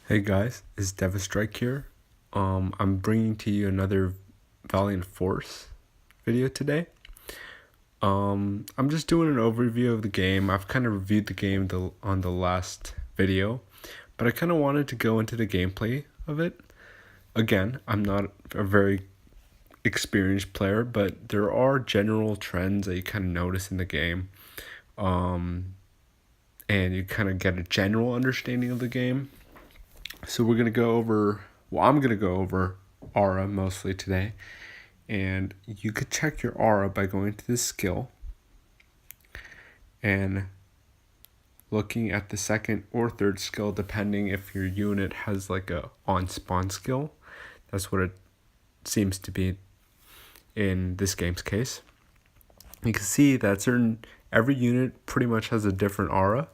Hey guys, it's Devastrike here. I'm bringing to you another Valiant Force video today. I'm just doing an overview of the game. I've kind of reviewed the game on the last video, but I kind of wanted to go into the gameplay of it. Again, I'm not a very experienced player, but there are general trends that you kind of notice in the game. And you kind of get a general understanding of the game. So I'm going to go over aura mostly today. And you could check your aura by going to this skill and looking at the second or third skill, depending if your unit has like a on spawn skill. That's what it seems to be in this game's case. You can see that every unit pretty much has a different aura.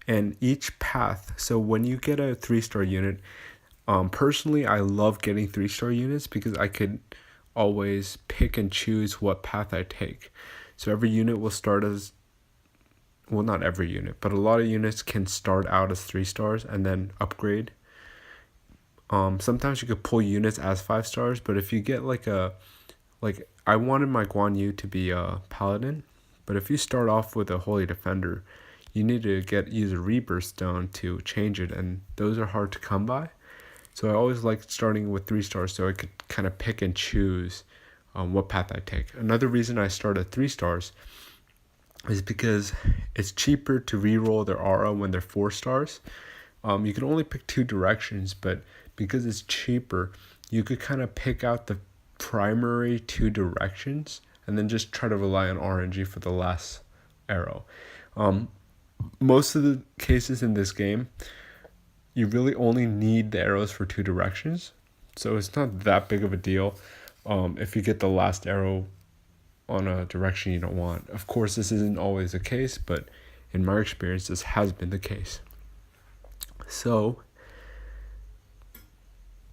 And each path, so when you get a 3-star unit, personally I love getting 3-star units because I could always pick and choose what path I take. So every unit will start as, well, not every unit, but a lot of units can start out as 3 stars and then upgrade. Sometimes you could pull units as 5 stars, but if you get like I wanted my Guan Yu to be a paladin, but if you start off with a holy defender, you need to use a rebirth stone to change it, and those are hard to come by. So I always liked starting with 3 stars so I could kind of pick and choose what path I take. Another reason I start at 3 stars is because it's cheaper to reroll their aura when they're 4 stars. You can only pick 2 directions, but because it's cheaper, you could kind of pick out the primary 2 directions and then just try to rely on RNG for the last arrow. Most of the cases in this game, you really only need the arrows for 2 directions, so it's not that big of a deal if you get the last arrow on a direction you don't want. Of course, this isn't always the case, but in my experience, this has been the case. So,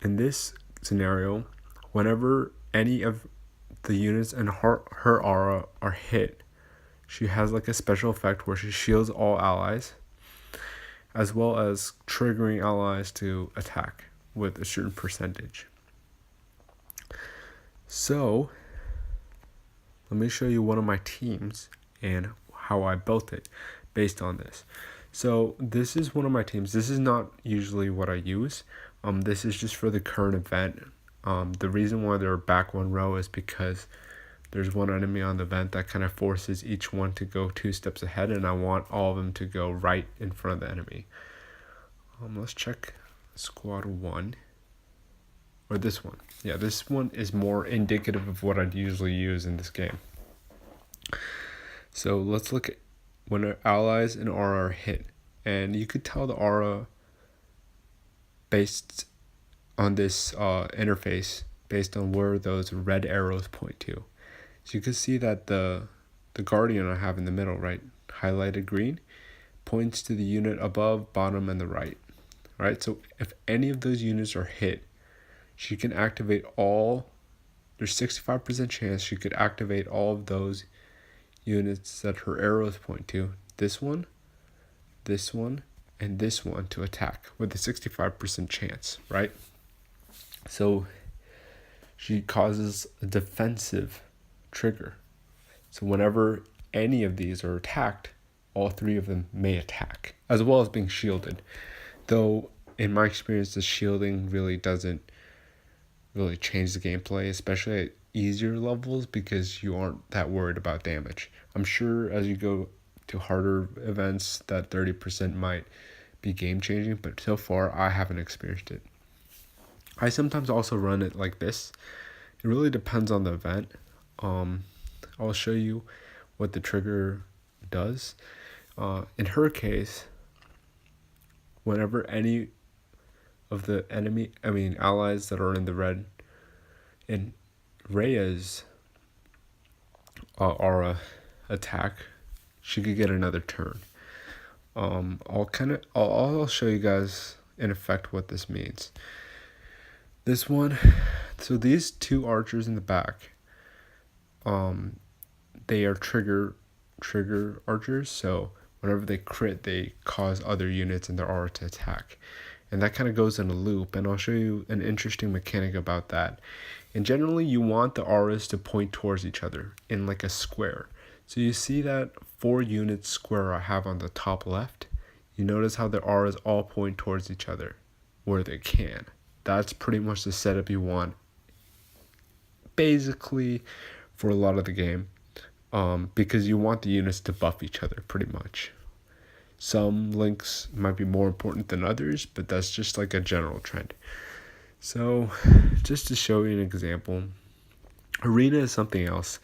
in this scenario, whenever any of the units in her aura are hit, she has like a special effect where she shields all allies, as well as triggering allies to attack with a certain percentage. So, let me show you one of my teams and how I built it based on this. So, this is one of my teams. This is not usually what I use. This is just for the current event. The reason why they're back 1 row is because there's one enemy on the event that kind of forces each one to go 2 steps ahead, and I want all of them to go right in front of the enemy. Let's check squad 1. Or this one. Yeah, this one is more indicative of what I'd usually use in this game. So let's look at when our allies and aura are hit. And you could tell the aura based on this interface, based on where those red arrows point to. So you can see that the guardian I have in the middle, right, highlighted green, points to the unit above, bottom, and the right. Right, so if any of those units are hit, she can activate all. There's 65% chance she could activate all of those units that her arrows point to. This one, and this one to attack with a 65% chance, right? So she causes a defensive trigger. So whenever any of these are attacked, all 3 of them may attack, as well as being shielded. Though, in my experience, the shielding really doesn't really change the gameplay, especially at easier levels, because you aren't that worried about damage. I'm sure as you go to harder events, that 30% might be game-changing, but so far, I haven't experienced it. I sometimes also run it like this. It really depends on the event. I'll show you what the trigger does. In her case, whenever any of the allies that are in the red, in Rhea's aura attack, she could get another turn. I'll show you guys in effect what this means. This one, so these 2 archers in the back, they are trigger archers, so whenever they crit, they cause other units in their aura to attack. and that kind of goes in a loop, and I'll show you an interesting mechanic about that. And generally you want the auras to point towards each other in like a square. So you see that 4 unit square I have on the top left? You notice how the auras all point towards each other where they can. That's pretty much the setup you want basically for a lot of the game, because you want the units to buff each other pretty much. Some links might be more important than others, but that's just like a general trend. So just to show you an example, Arena is something else.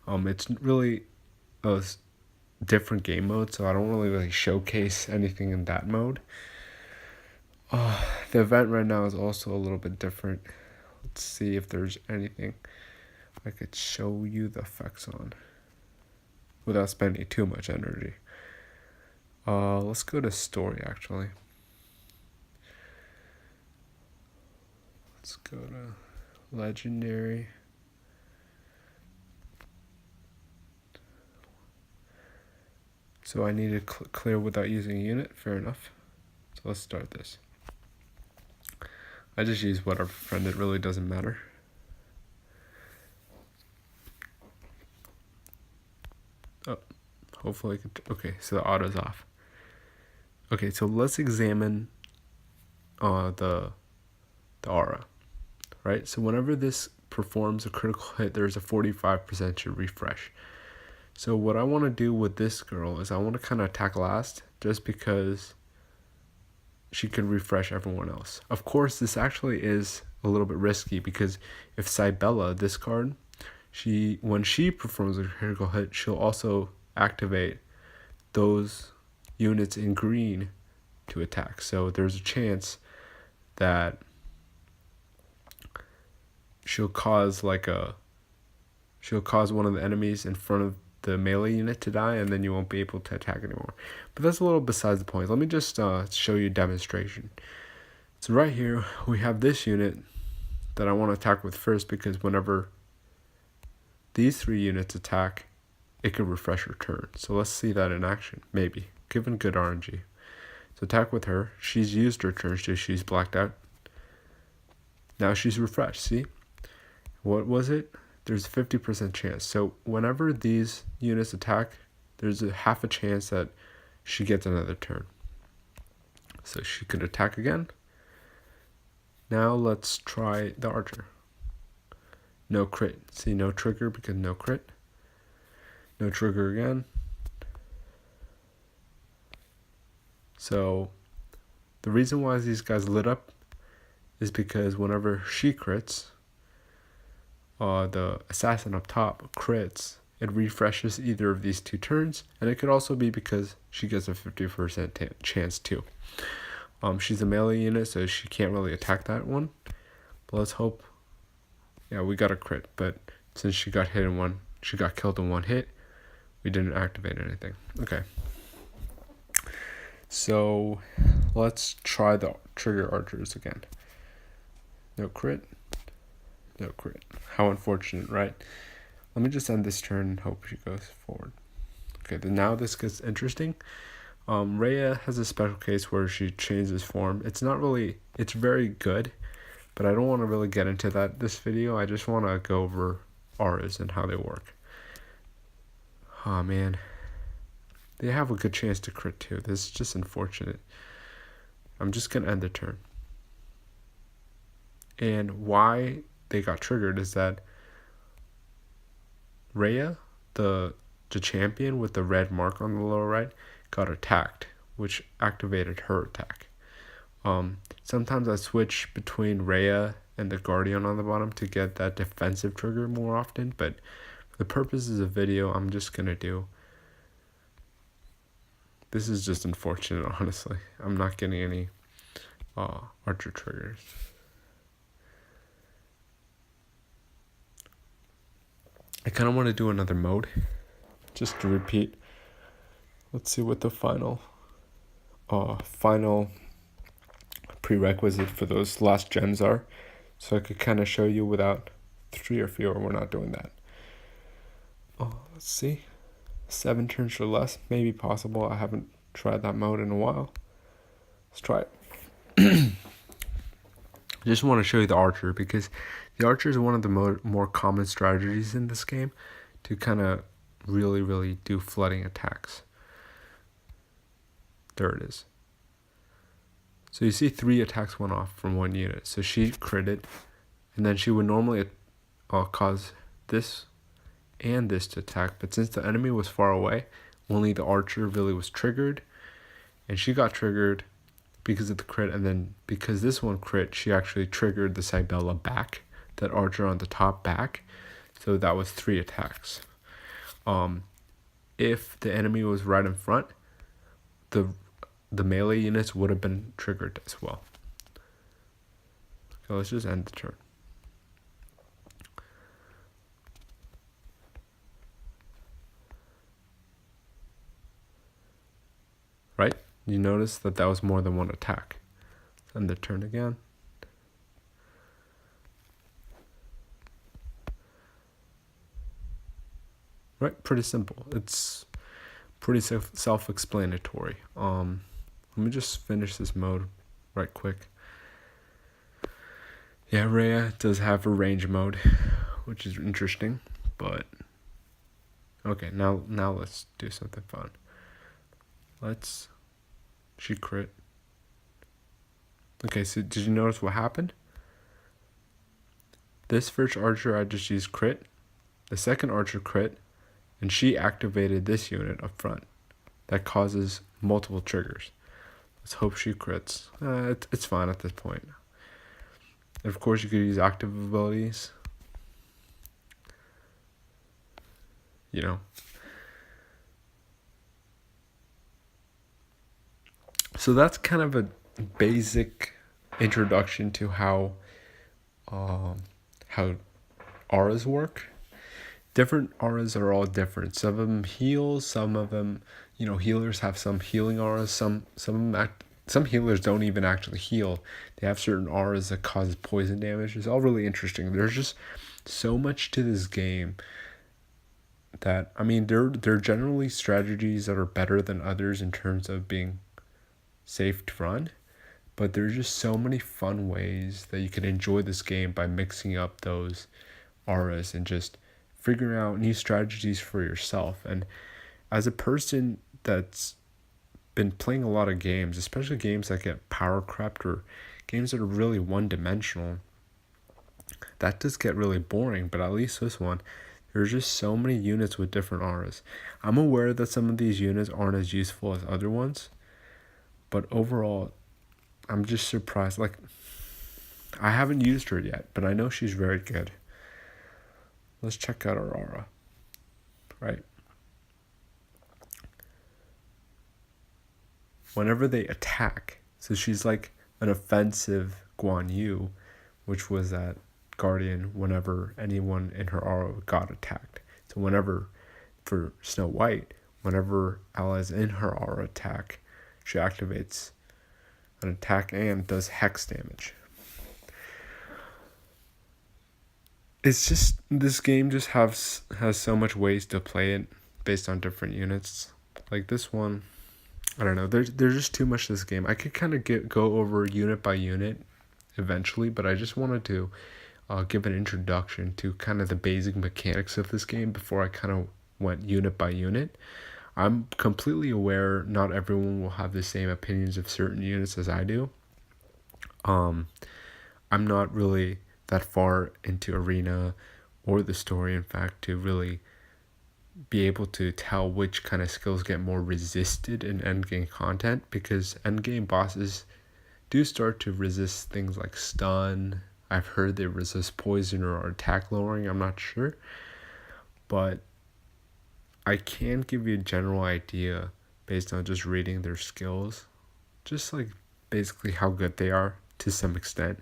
It's really a different game mode, so I don't really showcase anything in that mode. The event right now is also a little bit different. Let's see if there's anything I could show you the effects on without spending too much energy. Let's go to story actually. Let's go to legendary. So I need to clear without using a unit. Fair enough. So let's start this. I just use whatever friend, it really doesn't matter. Oh, hopefully I could. Okay, so the auto's off. Okay, so let's examine the aura, right? So whenever this performs a critical hit, there's a 45% to refresh. So what I want to do with this girl is I want to kind of attack last, just because she could refresh everyone else. Of course, this actually is a little bit risky, because if Cybella, this card, when she performs a critical hit, she'll also activate those units in green to attack. So there's a chance that she'll cause one of the enemies in front of the melee unit to die, and then you won't be able to attack anymore. But that's a little besides the point. Let me just show you a demonstration. So right here we have this unit that I want to attack with first, because whenever these 3 units attack, it could refresh her turn. So let's see that in action, maybe, given good RNG. So attack with her. She's used her turn, so she's blacked out. Now she's refreshed, see? What was it? There's a 50% chance. So whenever these units attack, there's a half a chance that she gets another turn. So she could attack again. Now let's try the archer. No crit. See, no trigger because no crit. No trigger again. So the reason why these guys lit up is because whenever she crits, the assassin up top crits, it refreshes either of these 2 turns, and it could also be because she gets a 50% chance too. She's a melee unit, so she can't really attack that one. But let's hope. Yeah, we got a crit, but since she got killed in 1 hit, we didn't activate anything. Okay. So let's try the trigger archers again. No crit. No crit. How unfortunate, right? Let me just end this turn and hope she goes forward. Okay, then now this gets interesting. Rhea has a special case where she changes form. It's very good, but I don't want to really get into that this video. I just want to go over auras and how they work. Oh man, they have a good chance to crit too. This is just unfortunate. I'm just gonna end the turn. And why they got triggered is that Rhea, the champion with the red mark on the lower right, got attacked, which activated her attack. Sometimes I switch between Rhea and the Guardian on the bottom to get that defensive trigger more often, but for the purposes of video, I'm just gonna do. This is just unfortunate, honestly. I'm not getting any archer triggers. I kind of want to do another mode, just to repeat. Let's see what the final prerequisite for those last gens are, so I could kind of show you without 3 or fewer. We're not doing that. Let's see, 7 turns or less, maybe possible. I haven't tried that mode in a while. Let's try it. just want to show you the archer because the archer is one of the more common strategies in this game to kind of really do flooding attacks. There it is. So you see 3 attacks went off from 1 unit. So she critted, and then she would normally cause this and this to attack, but since the enemy was far away, only the archer really was triggered, and she got triggered because of the crit, and then because this one crit, she actually triggered the Cybella back, that archer on the top back, so that was 3 attacks. If the enemy was right in front, the melee units would have been triggered as well. Okay, let's just end the turn. Right? You notice that was more than 1 attack. Let's end the turn again. Right? Pretty simple. It's pretty self-explanatory. Let me just finish this mode right quick. Yeah, Rhea does have a range mode, which is interesting, but okay, now let's do something fun. She crit. Okay, so did you notice what happened? This first archer I just used crit, the second archer crit, and she activated this unit up front. That causes multiple triggers. Let's hope she crits. It's fine at this point. And of course, you could use active abilities. You know. So that's kind of a basic introduction to how auras work. Different auras are all different. Some of them heal. Some of them, healers have some healing auras. Some healers don't even actually heal. They have certain auras that cause poison damage. It's all really interesting. There's just so much to this game that, there are generally strategies that are better than others in terms of being safe to run, but there's just so many fun ways that you can enjoy this game by mixing up those auras and just figuring out new strategies for yourself. And as a person that's been playing a lot of games, especially games that get power crept or games that are really one-dimensional, that does get really boring. But at least this one, there's just so many units with different auras. I'm aware that some of these units aren't as useful as other ones, but overall, I'm just surprised. Like, I haven't used her yet, but I know she's very good. Let's check out her aura. Right. Whenever they attack, so she's like an offensive Guan Yu, which was that guardian whenever anyone in her aura got attacked. So whenever, for Snow White, whenever allies in her aura attack, she activates an attack and does hex damage. It's just, this game just has so much ways to play it based on different units. Like this one, I don't know, there's just too much to this game. I could kind of go over unit by unit eventually, but I just wanted to give an introduction to kind of the basic mechanics of this game before I kind of went unit by unit. I'm completely aware not everyone will have the same opinions of certain units as I do. I'm not really that far into Arena or the story, in fact, to really be able to tell which kind of skills get more resisted in endgame content, because endgame bosses do start to resist things like stun. I've heard they resist poison or attack lowering, I'm not sure. But I can give you a general idea based on just reading their skills, just like basically how good they are to some extent.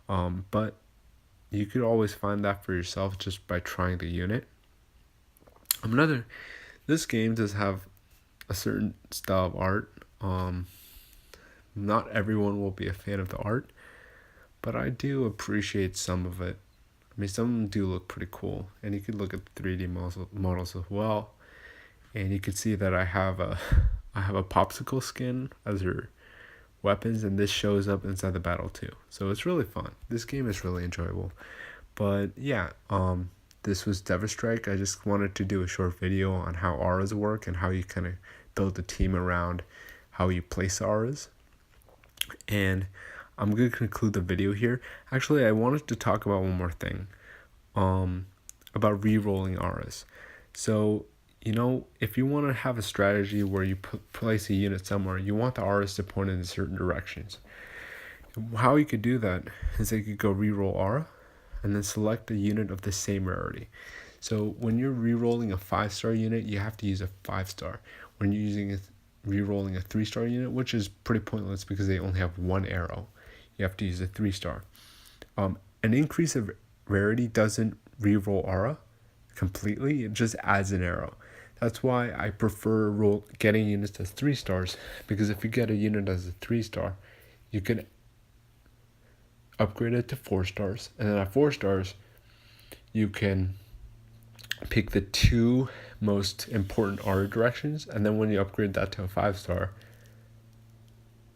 But you could always find that for yourself just by trying the unit. This game does have a certain style of art. Not everyone will be a fan of the art, but I do appreciate some of it. Some of them do look pretty cool, and you could look at the 3D models as well, and you could see that I have a popsicle skin as her weapons, and this shows up inside the battle too. So it's really fun. This game is really enjoyable. But yeah, this was Devastrike. I just wanted to do a short video on how auras work and how you kind of build a team around how you place auras. And I'm going to conclude the video here. Actually, I wanted to talk about one more thing. About re-rolling auras. So, if you want to have a strategy where you place a unit somewhere, you want the auras to point in certain directions. How you could do that is that you could go re-roll aura and then select a unit of the same rarity. So when you're re-rolling a 5-star unit, you have to use a 5-star. When you're using re-rolling a 3-star unit, which is pretty pointless because they only have one arrow, you have to use a 3-star. An increase of rarity doesn't re-roll aura completely, it just adds an arrow. That's why I prefer getting units as 3 stars, because if you get a unit as a 3-star, you can upgrade it to 4 stars, and then at 4 stars you can pick the 2 most important aura directions, and then when you upgrade that to a 5-star,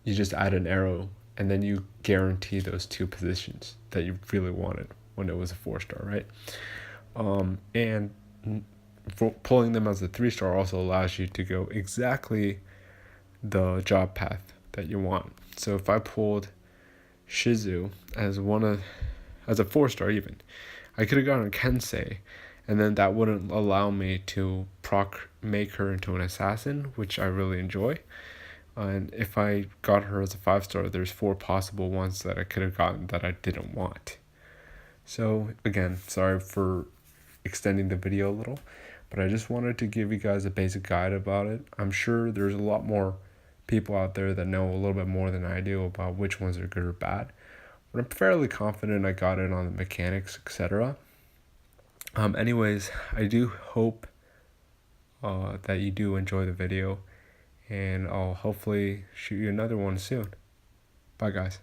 you just add an arrow, and then you guarantee those 2 positions that you really wanted when it was a 4-star, right? And for pulling them as a 3-star also allows you to go exactly the job path that you want. So if I pulled Shizu as a 4-star even, I could have gotten a Kensei, and then that wouldn't allow me to make her into an assassin, which I really enjoy. And if I got her as a 5-star, there's 4 possible ones that I could have gotten that I didn't want. So again, sorry for extending the video a little, but I just wanted to give you guys a basic guide about it. I'm sure there's a lot more people out there that know a little bit more than I do about which ones are good or bad, but I'm fairly confident I got it on the mechanics, etc. Anyways, I do hope that you do enjoy the video, and I'll hopefully shoot you another one soon. Bye guys.